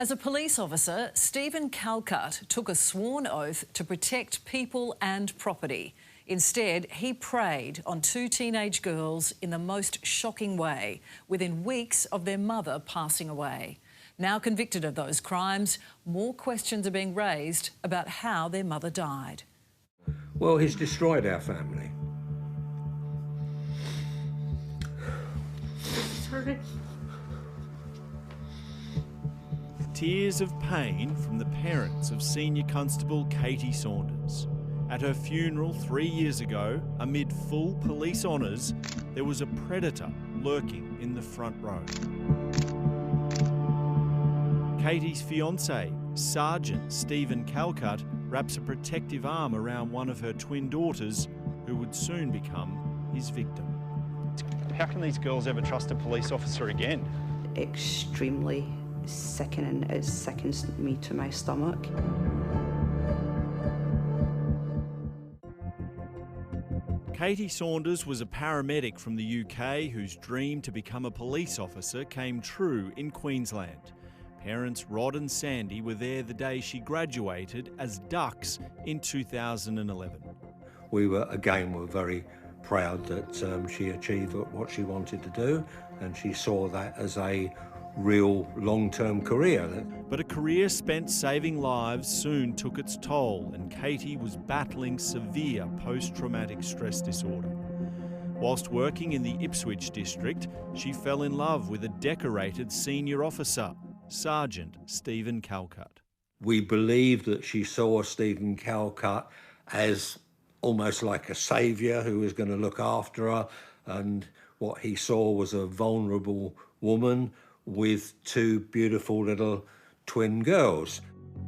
As a police officer, Stephen Calcutt took a sworn oath to protect people and property. Instead, he preyed on two teenage girls in the most shocking way, within weeks of their mother passing away. Now convicted of those crimes, more questions are being raised about how their mother died. Well, he's destroyed our family. Sorry. Tears of pain from the parents of Senior Constable Katie Saunders. At her funeral 3 years ago, amid full police honours, there was a predator lurking in the front row. Katie's fiancé, Sergeant Stephen Calcutt, wraps a protective arm around one of her twin daughters, who would soon become his victim. How can these girls ever trust a police officer again? Extremely sickening. It sickens me to my stomach. Katie Saunders was a paramedic from the UK whose dream to become a police officer came true in Queensland. Parents Rod and Sandy were there the day she graduated as ducks in 2011. We were very proud that she achieved what she wanted to do, and she saw that as a real long-term career. But a career spent saving lives soon took its toll, and Katie was battling severe post-traumatic stress disorder. Whilst working in the Ipswich district, she fell in love with a decorated senior officer, Sergeant Stephen Calcutt. We believed that she saw Stephen Calcutt as almost like a saviour who was going to look after her, and what he saw was a vulnerable woman with two beautiful little twin girls.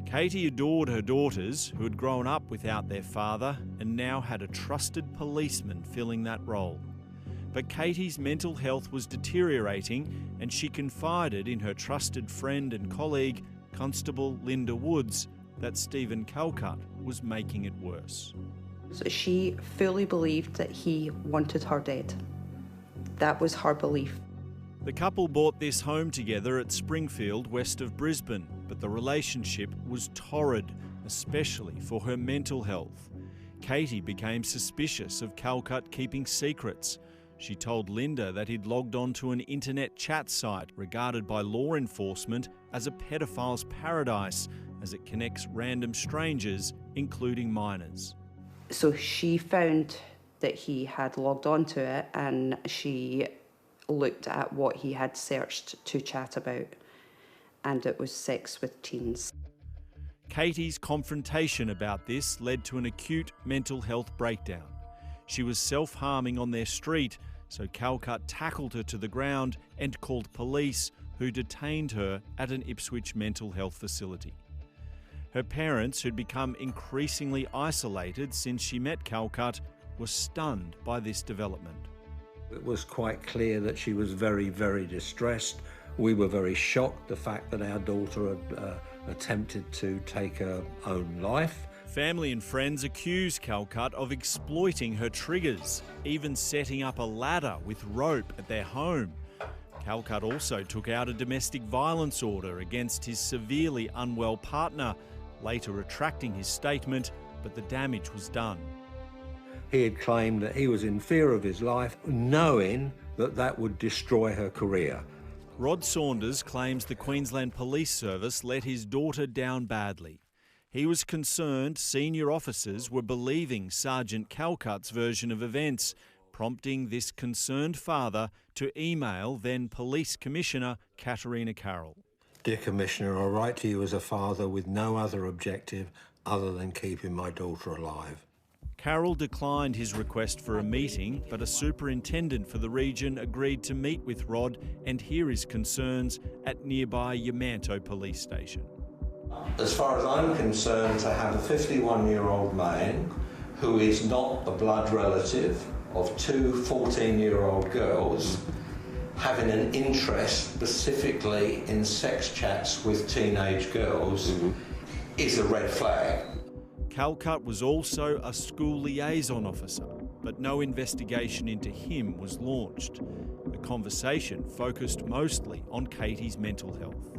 Katie adored her daughters, who had grown up without their father and now had a trusted policeman filling that role. But Katie's mental health was deteriorating, and she confided in her trusted friend and colleague, Constable Linda Woods, that Stephen Calcutt was making it worse. So she fully believed that he wanted her dead. That was her belief. The couple bought this home together at Springfield, west of Brisbane, but the relationship was torrid, especially for her mental health. Katie became suspicious of Calcutt keeping secrets. She told Linda that he'd logged on to an internet chat site regarded by law enforcement as a pedophile's paradise, as it connects random strangers, including minors. So she found that he had logged onto it, and she looked at what he had searched to chat about, and it was sex with teens. Katie's confrontation about this led to an acute mental health breakdown. She was self-harming on their street, so Calcutt tackled her to the ground and called police, who detained her at an Ipswich mental health facility. Her parents, who'd become increasingly isolated since she met Calcutt, were stunned by this development. It was quite clear that she was very, very distressed. We were very shocked, the fact that our daughter had attempted to take her own life. Family and friends accused Calcutt of exploiting her triggers, even setting up a ladder with rope at their home. Calcutt also took out a domestic violence order against his severely unwell partner, later retracting his statement, but the damage was done. He had claimed that he was in fear of his life, knowing that that would destroy her career. Rod Saunders claims the Queensland Police Service let his daughter down badly. He was concerned senior officers were believing Sergeant Calcutt's version of events, prompting this concerned father to email then Police Commissioner Katarina Carroll. Dear Commissioner, I write to you as a father with no other objective other than keeping my daughter alive. Carroll declined his request for a meeting, but a superintendent for the region agreed to meet with Rod and hear his concerns at nearby Yamanto Police Station. As far as I'm concerned, to have a 51-year-old man who is not a blood relative of two 14-year-old girls having an interest specifically in sex chats with teenage girls is a red flag. Calcutt was also a school liaison officer, but no investigation into him was launched. The conversation focused mostly on Katie's mental health.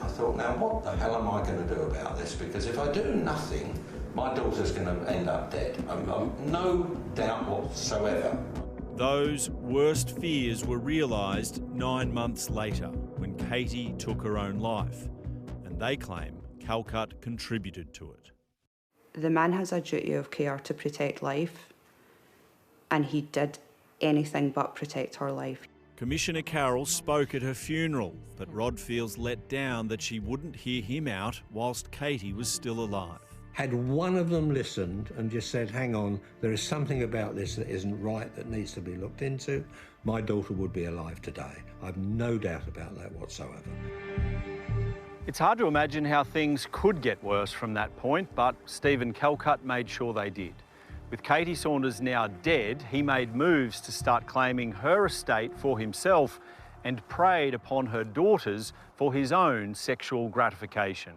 I thought, now what the hell am I going to do about this? Because if I do nothing, my daughter's going to end up dead. I've no doubt whatsoever. Those worst fears were realised 9 months later when Katie took her own life, and they claim Calcutt contributed to it. The man has a duty of care to protect life, and he did anything but protect her life. Commissioner Carroll spoke at her funeral, but Rod feels let down that she wouldn't hear him out whilst Katie was still alive. Had one of them listened and just said, hang on, there is something about this that isn't right that needs to be looked into, my daughter would be alive today. I've no doubt about that whatsoever. It's hard to imagine how things could get worse from that point, but Stephen Calcutt made sure they did. With Katie Saunders now dead, he made moves to start claiming her estate for himself and preyed upon her daughters for his own sexual gratification.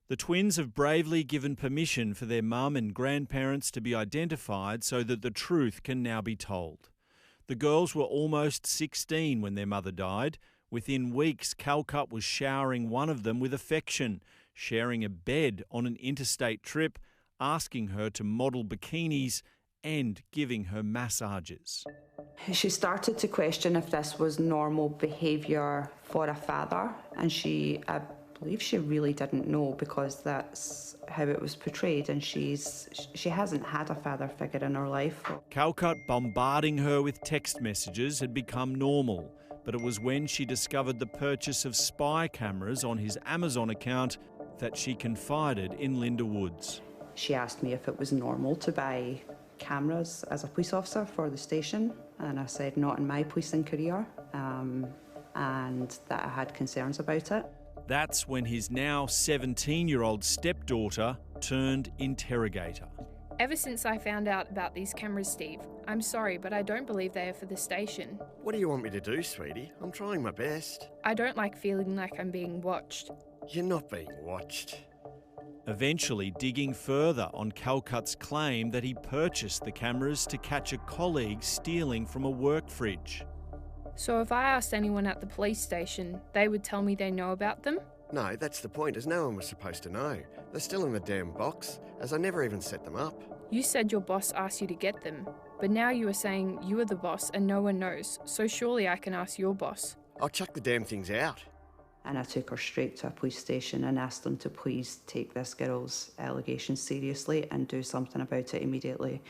The twins have bravely given permission for their mum and grandparents to be identified so that the truth can now be told. The girls were almost 16 when their mother died. Within weeks, Calcutt was showering one of them with affection, sharing a bed on an interstate trip, asking her to model bikinis and giving her massages. She started to question if this was normal behaviour for a father, and I believe she really didn't know, because that's how it was portrayed, and she hasn't had a father figure in her life. Calcutt bombarding her with text messages had become normal, but it was when she discovered the purchase of spy cameras on his Amazon account that she confided in Linda Woods. She asked me if it was normal to buy cameras as a police officer for the station, and I said not in my policing career, and that I had concerns about it. That's when his now 17-year-old stepdaughter turned interrogator. Ever since I found out about these cameras, Steve, I'm sorry, but I don't believe they are for the station. What do you want me to do, sweetie? I'm trying my best. I don't like feeling like I'm being watched. You're not being watched. Eventually digging further on Calcutt's claim that he purchased the cameras to catch a colleague stealing from a work fridge. So if I asked anyone at the police station, they would tell me they know about them? No, that's the point, as no one was supposed to know. They're still in the damn box, as I never even set them up. You said your boss asked you to get them, but now you are saying you are the boss and no one knows, so surely I can ask your boss. I'll chuck the damn things out. And I took her straight to a police station and asked them to please take this girl's allegations seriously and do something about it immediately.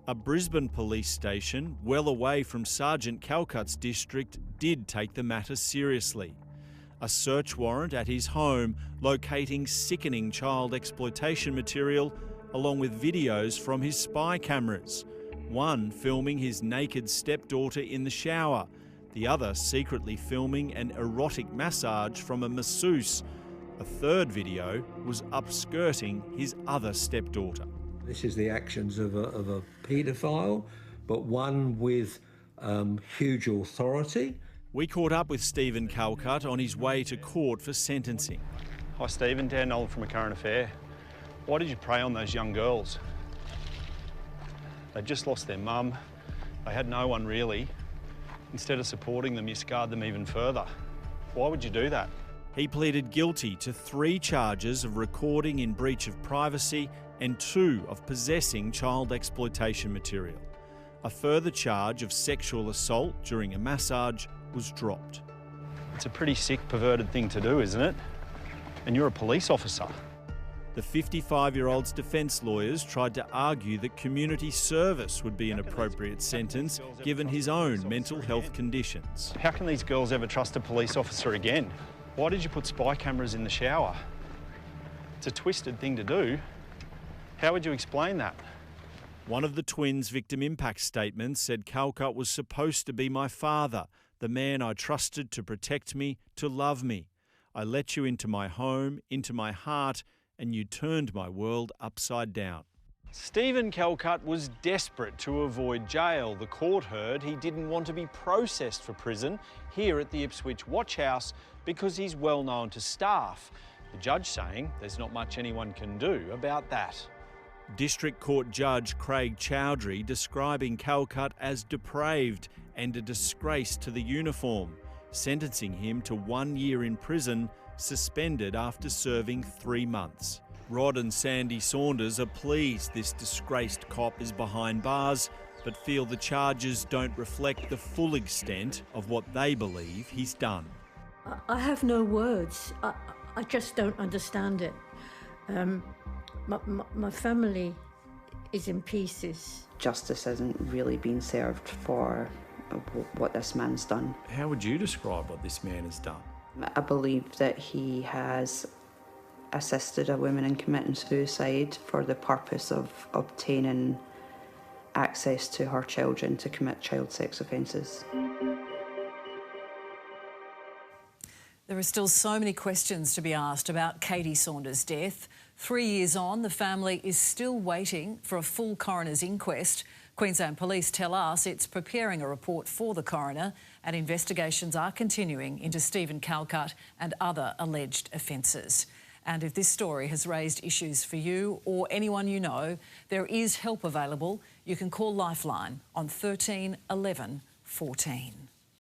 A Brisbane police station, well away from Sergeant Calcutt's district, did take the matter seriously. A search warrant at his home locating sickening child exploitation material along with videos from his spy cameras. One filming his naked stepdaughter in the shower, the other secretly filming an erotic massage from a masseuse. A third video was upskirting his other stepdaughter. This is the actions of a paedophile, but one with huge authority. We caught up with Stephen Calcutt on his way to court for sentencing. Hi Stephen, Dan Nolan from A Current Affair. Why did you prey on those young girls? They'd just lost their mum. They had no one really. Instead of supporting them, you scarred them even further. Why would you do that? He pleaded guilty to 3 charges of recording in breach of privacy and 2 of possessing child exploitation material. A further charge of sexual assault during a massage was dropped. It's a pretty sick, perverted thing to do, isn't it? And you're a police officer. The 55-year-old's defence lawyers tried to argue that community service would be an appropriate sentence given his own mental health conditions. How can these girls ever trust a police officer again? Why did you put spy cameras in the shower? It's a twisted thing to do. How would you explain that? One of the twins' victim impact statements said Calcutt was supposed to be my father, the man I trusted to protect me, to love me. I let you into my home, into my heart, and you turned my world upside down. Stephen Calcutt was desperate to avoid jail. The court heard he didn't want to be processed for prison here at the Ipswich Watch House because he's well known to staff. The judge saying there's not much anyone can do about that. District Court Judge Craig Chowdhury describing Calcutt as depraved and a disgrace to the uniform, sentencing him to 1 year in prison suspended after serving 3 months. Rod and Sandy Saunders are pleased this disgraced cop is behind bars, but feel the charges don't reflect the full extent of what they believe he's done. I have no words. I just don't understand it. My family is in pieces. Justice hasn't really been served for what this man's done. How would you describe what this man has done? I believe that he has assisted a woman in committing suicide for the purpose of obtaining access to her children to commit child sex offences. There are still so many questions to be asked about Katie Saunders' death. 3 years on, the family is still waiting for a full coroner's inquest. Queensland Police tell us it's preparing a report for the coroner, and investigations are continuing into Stephen Calcutt and other alleged offences. And if this story has raised issues for you or anyone you know, there is help available. You can call Lifeline on 13 11 14.